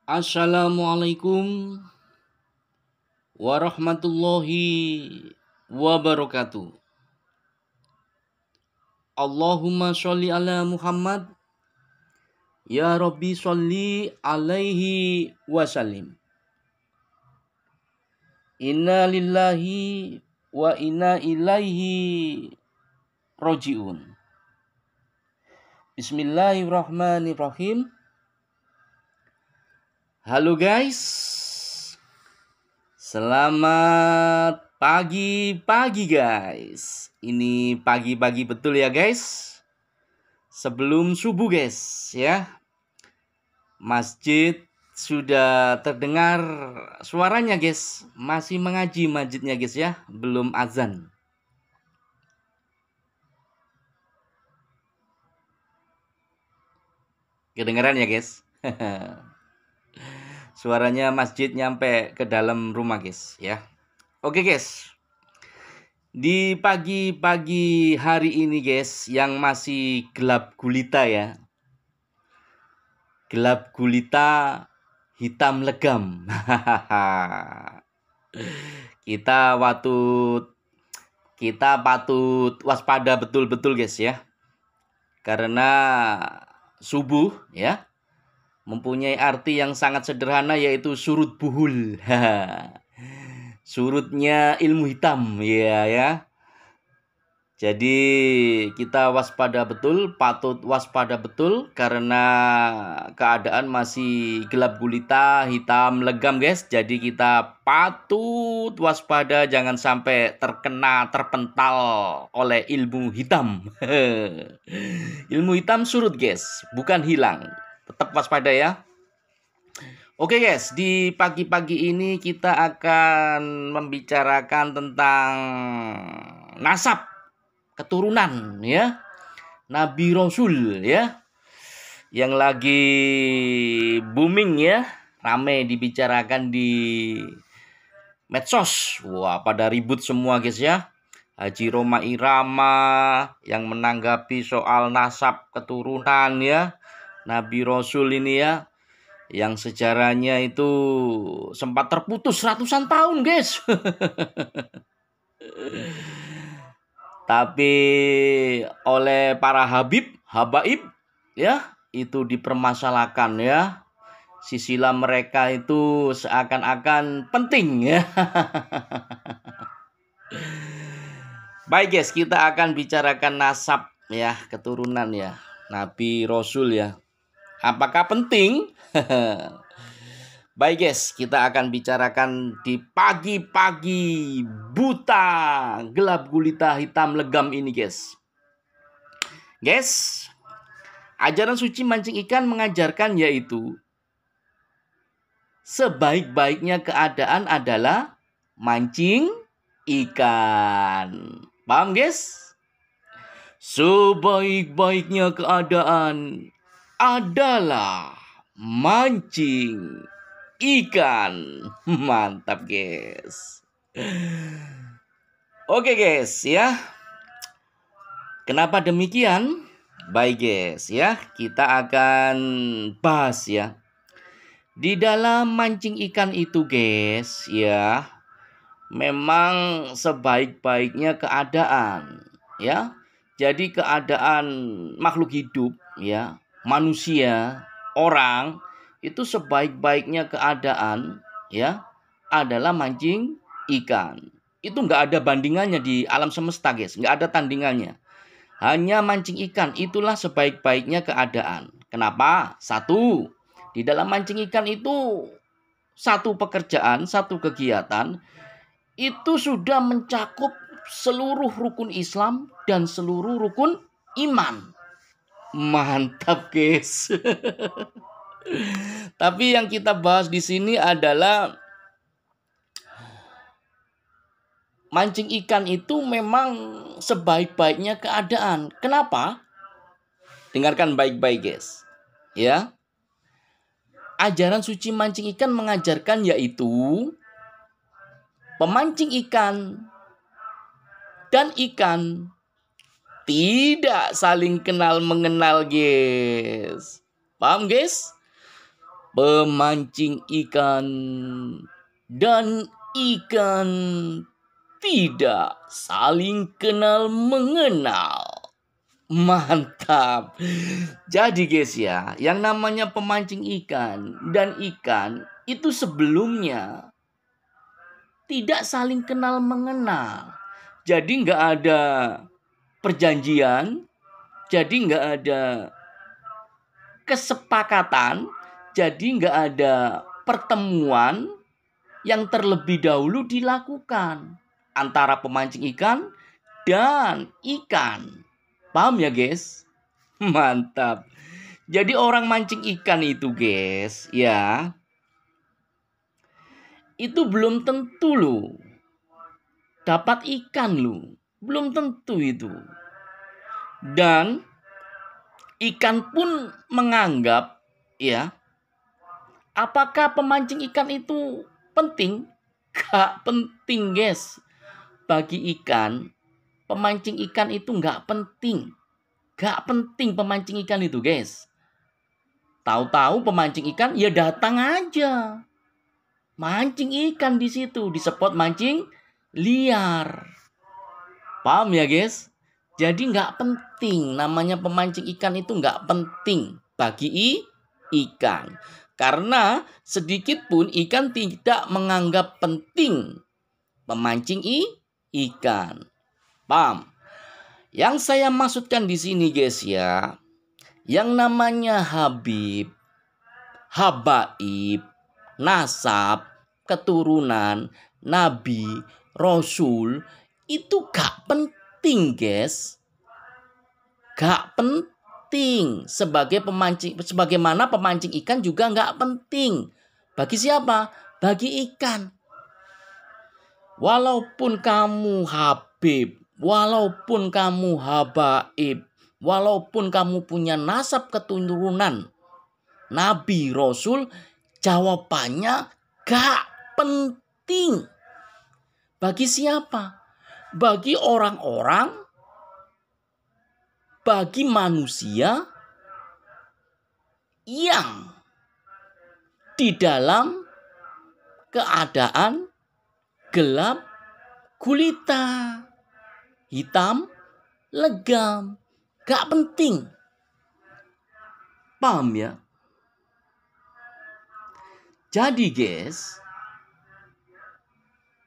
Assalamualaikum warahmatullahi wabarakatuh. Allahumma sholli ala Muhammad. Ya Rabbi sholli alaihi wasallim. Inna lillahi wa inna ilaihi roji'un. Bismillahirrahmanirrahim. Halo guys. Selamat pagi guys. Ini pagi-pagi betul ya guys. Sebelum subuh guys ya. Masjid sudah terdengar suaranya guys. Masih mengaji masjidnya guys ya. Belum azan. Kedengaran ya guys. Suaranya masjid nyampe ke dalam rumah guys ya. Oke guys. Di pagi-pagi hari ini guys, yang masih gelap gulita ya. Gelap gulita, hitam legam. Kita patut waspada betul-betul guys ya. Karena subuh ya mempunyai arti yang sangat sederhana, yaitu surut buhul. Surutnya ilmu hitam ya. Jadi kita patut waspada betul karena keadaan masih gelap gulita, hitam legam guys. Jadi kita patut waspada, jangan sampai terpental oleh ilmu hitam. Ilmu hitam surut guys, bukan hilang. Tetap waspada ya. Oke guys, di pagi-pagi ini kita akan membicarakan tentang nasab, keturunan ya, Nabi Rasul ya, yang lagi booming ya, rame dibicarakan di medsos. Wah, pada ribut semua guys ya. Haji Roma Irama yang menanggapi soal nasab keturunan ya, Nabi Rasul ini ya, yang sejarahnya itu sempat terputus ratusan tahun guys. Tapi oleh para habaib ya, itu dipermasalahkan ya. Sisilah mereka itu seakan-akan penting ya. Baik guys, kita akan bicarakan nasab ya, keturunan ya, Nabi Rasul ya. Apakah penting? Baik guys, kita akan bicarakan di pagi-pagi buta, gelap gulita, hitam legam ini guys. Guys, ajaran suci mancing ikan mengajarkan yaitu sebaik-baiknya keadaan adalah mancing ikan. Paham guys? Sebaik-baiknya keadaan adalah mancing ikan. Mantap guys. Oke guys ya. Kenapa demikian? Baik guys ya, kita akan bahas ya. Di dalam mancing ikan itu guys ya, memang sebaik-baiknya keadaan ya. Jadi keadaan makhluk hidup ya, manusia, orang, itu sebaik-baiknya keadaan ya adalah mancing ikan. Itu nggak ada bandingannya di alam semesta guys, nggak ada tandingannya. Hanya mancing ikan, itulah sebaik-baiknya keadaan. Kenapa? Satu, di dalam mancing ikan itu satu pekerjaan, satu kegiatan, itu sudah mencakup seluruh rukun Islam dan seluruh rukun iman. Mantap guys. Tapi yang kita bahas di sini adalah mancing ikan itu memang sebaik-baiknya keadaan. Kenapa? Dengarkan baik-baik guys. Ya. Ajaran suci mancing ikan mengajarkan yaitu pemancing ikan dan ikan tidak saling kenal mengenal guys. Paham guys? pemancing ikan dan ikan tidak saling kenal mengenal. Mantap. Jadi guys ya, yang namanya pemancing ikan dan ikan itu sebelumnya tidak saling kenal mengenal. Jadi nggak ada perjanjian, jadi nggak ada kesepakatan, jadi nggak ada pertemuan yang terlebih dahulu dilakukan antara pemancing ikan dan ikan. Paham ya guys? Mantap. Jadi orang mancing ikan itu guys, ya, itu belum tentu loh dapat ikan loh. Belum tentu itu. Dan ikan pun menganggap, ya, apakah pemancing ikan itu penting? Gak penting guys. Bagi ikan, pemancing ikan itu gak penting. Gak penting pemancing ikan itu guys. Tahu-tahu pemancing ikan ya datang aja. Mancing ikan di situ, di spot mancing liar. Paham ya guys? Jadi nggak penting, namanya pemancing ikan itu nggak penting bagi ikan. Karena sedikit pun ikan tidak menganggap penting memancing ikan. Paham? Yang saya maksudkan di sini guys ya, yang namanya Habib, Habaib, nasab, keturunan, nabi, rasul, itu gak penting guys. Gak penting. Sebagaimana pemancing ikan juga gak penting. Bagi siapa? Bagi ikan. Walaupun kamu Habib, walaupun kamu Habaib, walaupun kamu punya nasab keturunan nabi, rasul, jawabannya gak penting. Bagi siapa? Bagi orang-orang, bagi manusia yang di dalam keadaan gelap gulita, hitam legam. Gak penting. Paham ya? Jadi guys,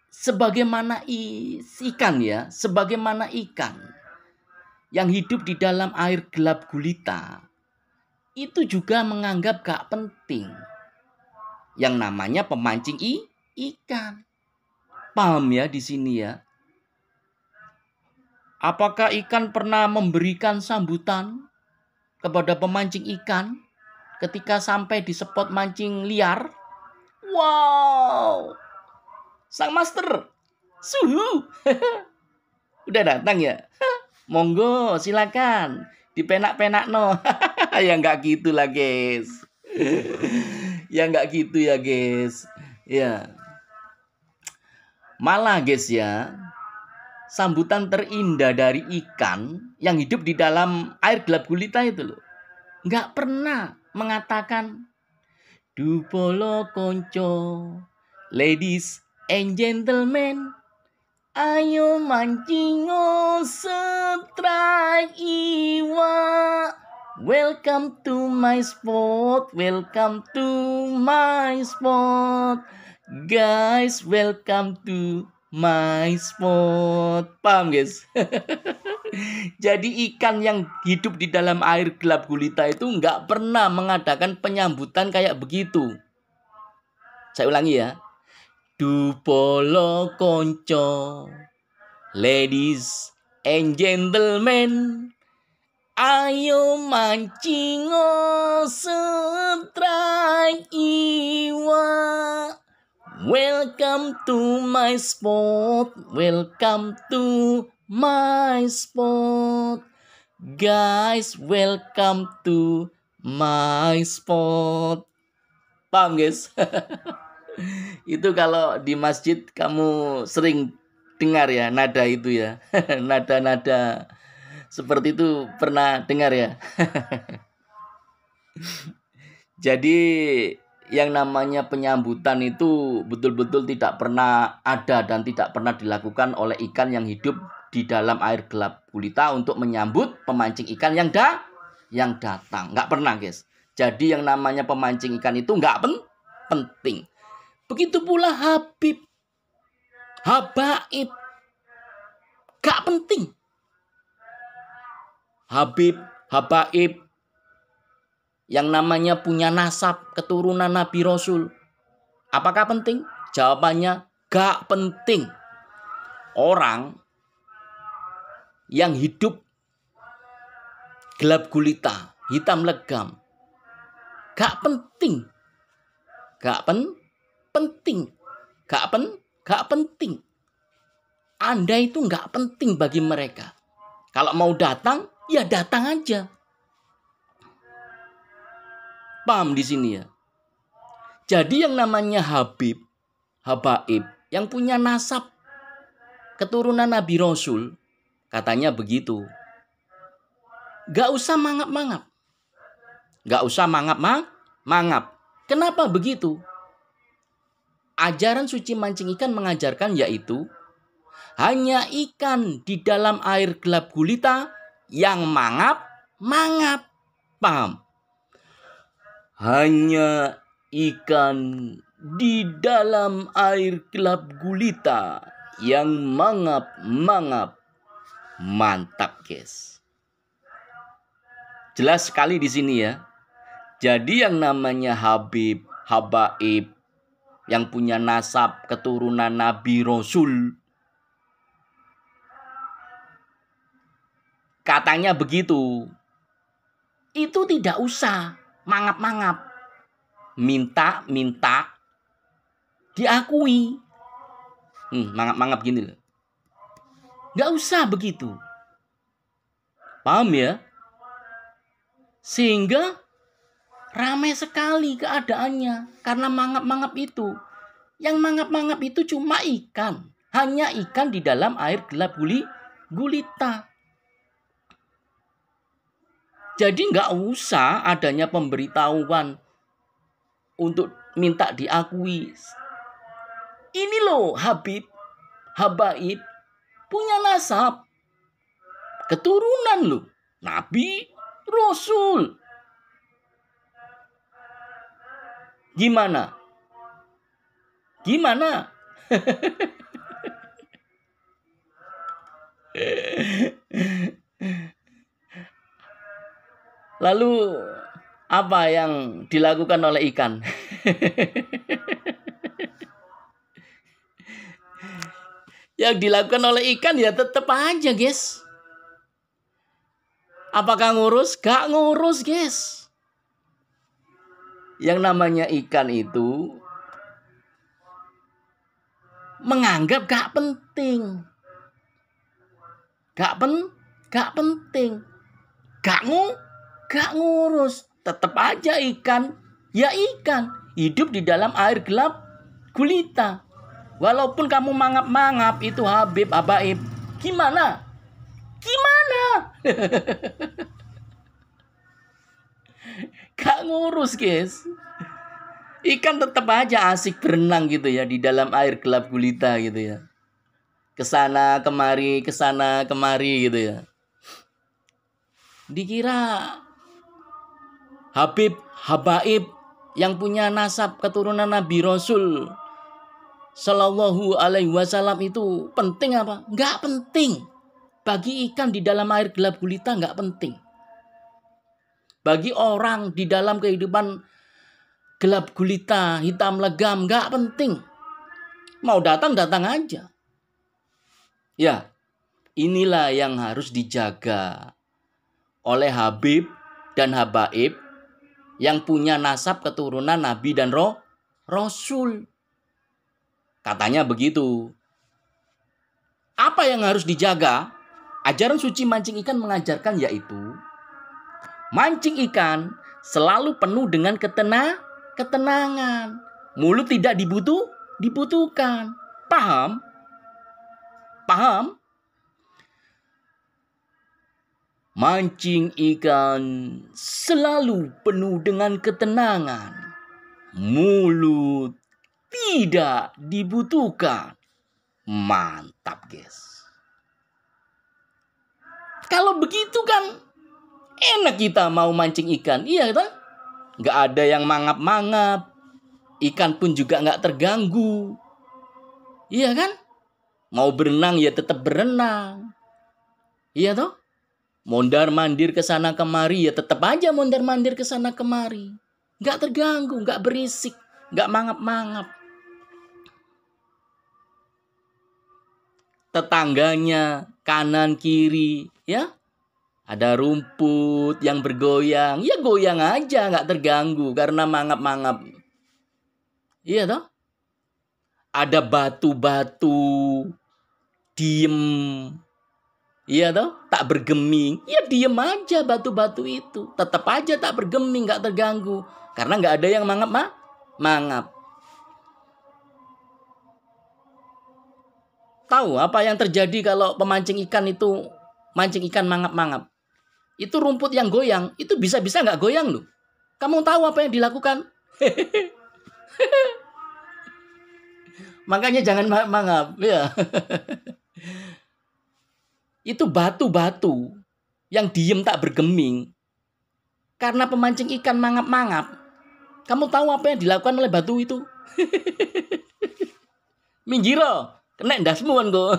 sebagaimana ikan ya, sebagaimana ikan yang hidup di dalam air gelap gulita, itu juga menganggap gak penting yang namanya pemancing ikan. Paham ya di sini ya? Apakah ikan pernah memberikan sambutan kepada pemancing ikan ketika sampai di spot mancing liar? Wow, sang master, suhu, udah datang ya? Monggo, silakan, dipenak-penak no. Ya nggak gitu lah guys. Ya nggak gitu ya guys. Ya, malah guys ya, sambutan terindah dari ikan yang hidup di dalam air gelap gulita itu loh, nggak pernah mengatakan Dupolo konco, ladies and gentlemen, ayo mancing strike iwa. Welcome to my spot, welcome to my spot. Guys, welcome to my spot. Paham guys? Jadi ikan yang hidup di dalam air gelap gulita itu nggak pernah mengadakan penyambutan kayak begitu. Saya ulangi ya. Dupolo konco, ladies and gentlemen, ayo mancing strike iwa. Welcome to my spot, welcome to my spot. Guys, welcome to my spot. Paham guys? Itu kalau di masjid kamu sering dengar ya nada itu ya. Nada-nada seperti itu pernah dengar ya. Jadi yang namanya penyambutan itu betul-betul tidak pernah ada dan tidak pernah dilakukan oleh ikan yang hidup di dalam air gelap gulita untuk menyambut pemancing ikan yang datang. Nggak pernah, guys. Jadi yang namanya pemancing ikan itu nggak penting. Begitu pula Habib, Habaib, nggak penting. Habib, Habaib, yang namanya punya nasab keturunan Nabi Rasul. Apakah penting? Jawabannya gak penting. Orang yang hidup gelap gulita, hitam legam, gak penting. Gak penting. Gak penting. Anda itu gak penting bagi mereka. Kalau mau datang, ya datang aja. Paham di sini ya? Jadi yang namanya Habib, Habaib, yang punya nasab keturunan Nabi Rasul, katanya begitu. Gak usah mangap-mangap. Gak usah mangap. Kenapa begitu? Ajaran suci mancing ikan mengajarkan yaitu hanya ikan di dalam air gelap gulita yang mangap. Paham? Hanya ikan di dalam air gelap gulita yang mangap. Mantap, guys. Jelas sekali di sini ya. Jadi yang namanya Habib, Habaib, yang punya nasab keturunan Nabi Rasul, katanya begitu. Itu tidak usah mangap-mangap. Minta diakui. Mangap-mangap gini loh. Gak usah begitu. Paham ya? Sehingga ramai sekali keadaannya. Karena mangap-mangap itu. Yang mangap-mangap itu cuma ikan. Hanya ikan di dalam air gelap gulita. Jadi nggak usah adanya pemberitahuan untuk minta diakui. Ini loh Habib, Habaib, punya nasab. Keturunan loh. Nabi, Rasul. Gimana? Lalu apa yang dilakukan oleh ikan? Yang dilakukan oleh ikan ya tetap aja, guys. Apakah ngurus? Gak ngurus, guys. Yang namanya ikan itu menganggap gak penting. Gak penting. Gak ngurus. Tetap aja ikan. Ya ikan. Hidup di dalam air gelap gulita. Walaupun kamu mangap-mangap itu Habib, Habaib. Gimana? Gak ngurus, guys. Ikan tetap aja asik berenang gitu ya. Di dalam air gelap gulita gitu ya. Kesana kemari gitu ya. Dikira Habib, Habaib yang punya nasab keturunan Nabi Rasul Shallallahu Alaihi Wasallam itu penting apa? Nggak penting. Bagi ikan di dalam air gelap gulita nggak penting. Bagi orang di dalam kehidupan gelap gulita, hitam legam, nggak penting. Mau datang aja. Ya, inilah yang harus dijaga oleh Habib dan Habaib yang punya nasab keturunan Nabi dan Rasul. Katanya begitu. Apa yang harus dijaga? Ajaran suci mancing ikan mengajarkan yaitu mancing ikan selalu penuh dengan ketenangan. Mulut tidak dibutuhkan. Paham? Mancing ikan selalu penuh dengan ketenangan. mulut tidak dibutuhkan. Mantap, guys. Kalau begitu kan enak kita mau mancing ikan. Iya kan? Nggak ada yang mangap-mangap. Ikan pun juga nggak terganggu. Iya kan? Mau berenang ya tetap berenang. Iya toh? Mondar-mandir ke sana kemari ya tetap aja mondar-mandir ke sana kemari. Nggak terganggu, nggak berisik, nggak mangap-mangap. Tetangganya kanan kiri, ya. Ada rumput yang bergoyang, ya goyang aja, nggak terganggu karena mangap-mangap. Iya toh? Ada batu-batu, diem. Iya toh? Tak bergeming. Ya diem aja batu-batu itu. Tetap aja tak bergeming, nggak terganggu. Karena nggak ada yang mangap. Tahu apa yang terjadi kalau pemancing ikan itu mancing ikan mangap-mangap? Itu rumput yang goyang, itu bisa-bisa nggak goyang loh. Kamu tahu apa yang dilakukan? Makanya jangan mangap, ya. Itu batu-batu yang diem tak bergeming. Karena pemancing ikan mangap-mangap. Kamu tahu apa yang dilakukan oleh batu itu? Minggiro, kena ndasmu kan kok.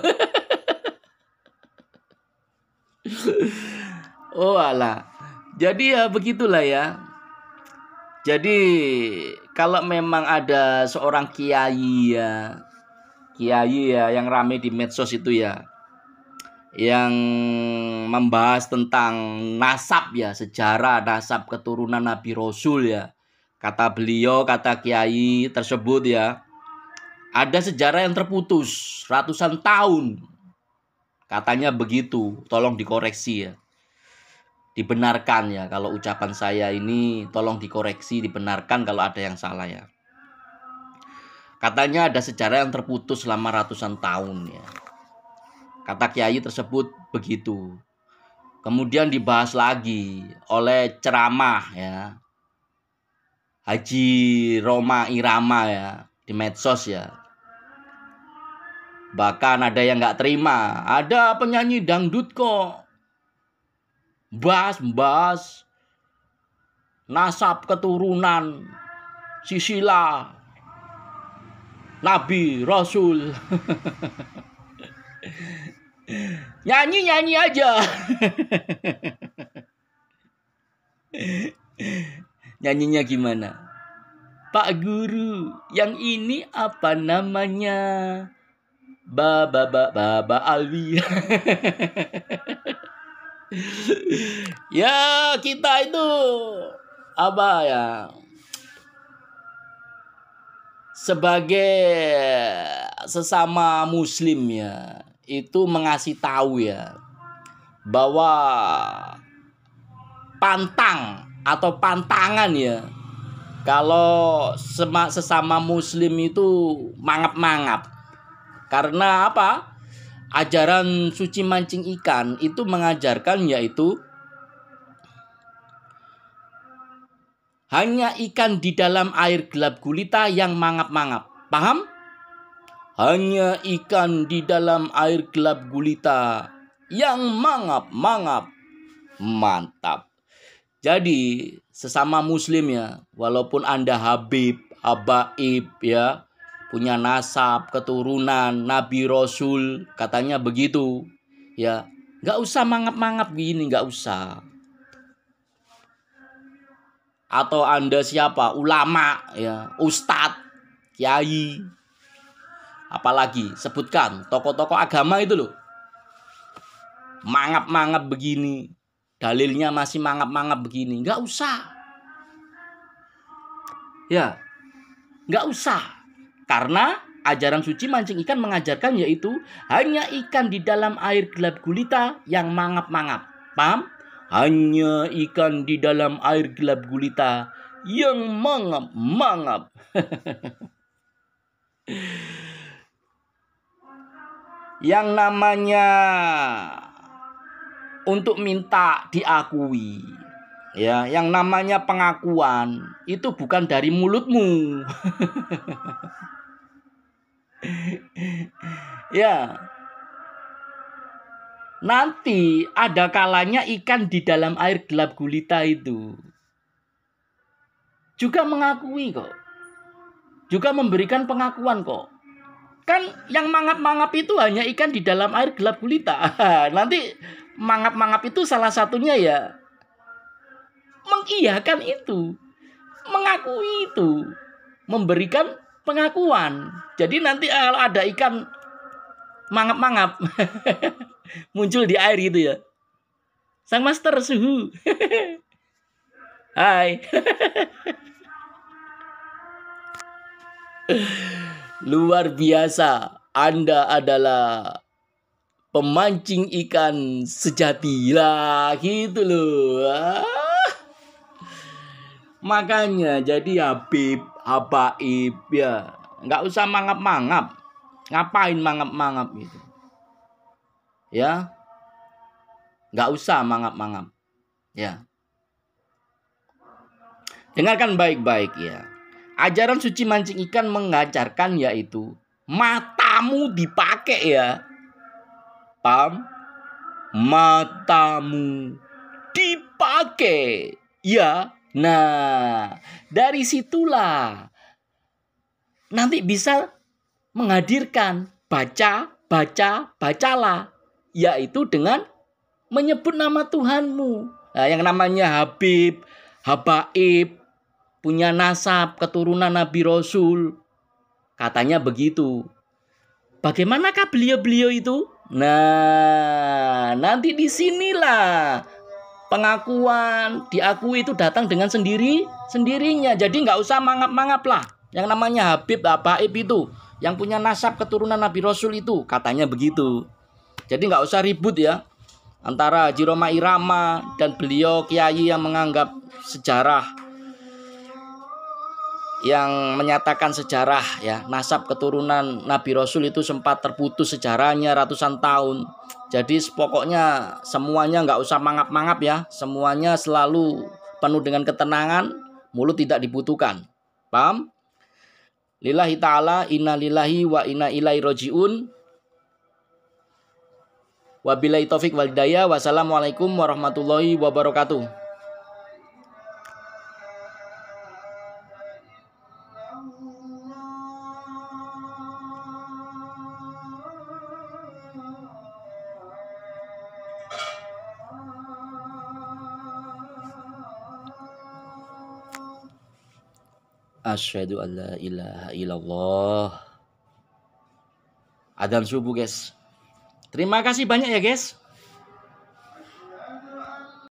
Oh alah. Jadi ya begitulah ya. Jadi kalau memang ada seorang kiai ya yang rame di medsos itu ya, yang membahas tentang nasab ya, sejarah nasab keturunan Nabi Rasul ya. Kata beliau, kata kiai tersebut ya, ada sejarah yang terputus ratusan tahun. Katanya begitu, tolong dikoreksi ya. Dibenarkan ya, kalau ucapan saya ini tolong dikoreksi, dibenarkan kalau ada yang salah ya. Katanya ada sejarah yang terputus selama ratusan tahun ya. Kata kiai tersebut begitu. Kemudian dibahas lagi oleh ceramah ya, Haji Roma Irama ya, di medsos ya. Bahkan ada yang nggak terima. Ada penyanyi dangdut kok bahas nasab keturunan Sisila Nabi Rasul. Nyanyi aja. Nyanyinya gimana? Pak Guru, yang ini apa namanya? Baba Alwi. Ya, kita itu apa ya? Sebagai sesama muslim ya, itu mengasih tahu ya bahwa pantang atau pantangan ya, kalau sesama muslim itu mangap-mangap. Karena apa? Ajaran suci mancing ikan itu mengajarkan yaitu hanya ikan di dalam air gelap gulita yang mangap-mangap. Paham? Hanya ikan di dalam air gelap gulita yang mangap-mangap. Mantap. Jadi sesama muslim ya, walaupun Anda Habib, Habaib ya, punya nasab keturunan Nabi Rasul, katanya begitu ya, nggak usah mangap-mangap gini, nggak usah. Atau Anda siapa, ulama ya, ustadz, kiai, apalagi sebutkan tokoh-tokoh agama itu loh, mangap-mangap begini, dalilnya masih mangap-mangap begini, nggak usah ya, nggak usah. Karena ajaran suci mancing ikan mengajarkan yaitu hanya ikan di dalam air gelap gulita yang mangap-mangap. Paham? Hanya ikan di dalam air gelap gulita yang mangap-mangap. Yang namanya untuk minta diakui, Ya, yang namanya pengakuan itu bukan dari mulutmu. Ya. Nanti ada kalanya ikan di dalam air gelap gulita itu juga mengakui kok. Juga memberikan pengakuan kok. Kan yang mangap-mangap itu hanya ikan di dalam air gelap gulita. Nanti mangap-mangap itu salah satunya ya mengiyakan itu, mengakui itu, memberikan pengakuan. Jadi nanti kalau ada ikan mangap-mangap muncul di air gitu ya. Sang master suhu. Hai. Luar biasa. Anda adalah pemancing ikan sejati lah gitu loh. Makanya jadi Habib, habaib ya. Nggak usah mangap-mangap. Ngapain mangap-mangap gitu. Ya. Nggak usah mangap-mangap. Ya. Dengarkan baik-baik ya. Ajaran suci mancing ikan mengajarkan yaitu matamu dipakai ya. Paham? Matamu dipakai. Ya. Nah, dari situlah nanti bisa menghadirkan bacalah. Yaitu dengan menyebut nama Tuhanmu. Nah, yang namanya Habib, habaib, punya nasab, keturunan Nabi Rasul. Katanya begitu. Bagaimanakah beliau-beliau itu? Nah, nanti disinilah pengakuan, diakui itu datang dengan sendirinya. Jadi nggak usah mangap-mangap lah. Yang namanya Habib, habaib itu, yang punya nasab keturunan Nabi Rasul itu, katanya begitu. Jadi nggak usah ribut ya antara Haji Roma Irama dan beliau kiai yang menganggap sejarah, yang menyatakan sejarah ya nasab keturunan Nabi Rasul itu sempat terputus sejarahnya ratusan tahun. Jadi pokoknya semuanya nggak usah mangap-mangap ya, semuanya selalu penuh dengan ketenangan, mulut tidak dibutuhkan. Paham? Lillahi ta'ala, inna lillahi wa inna ilaihi roji'un. Wabillahi taufik wal hidayah. Wassalamualaikum warahmatullahi wabarakatuh. Asyhadu an la ilaha illallah. Adzan subuh guys. Terima kasih banyak ya guys.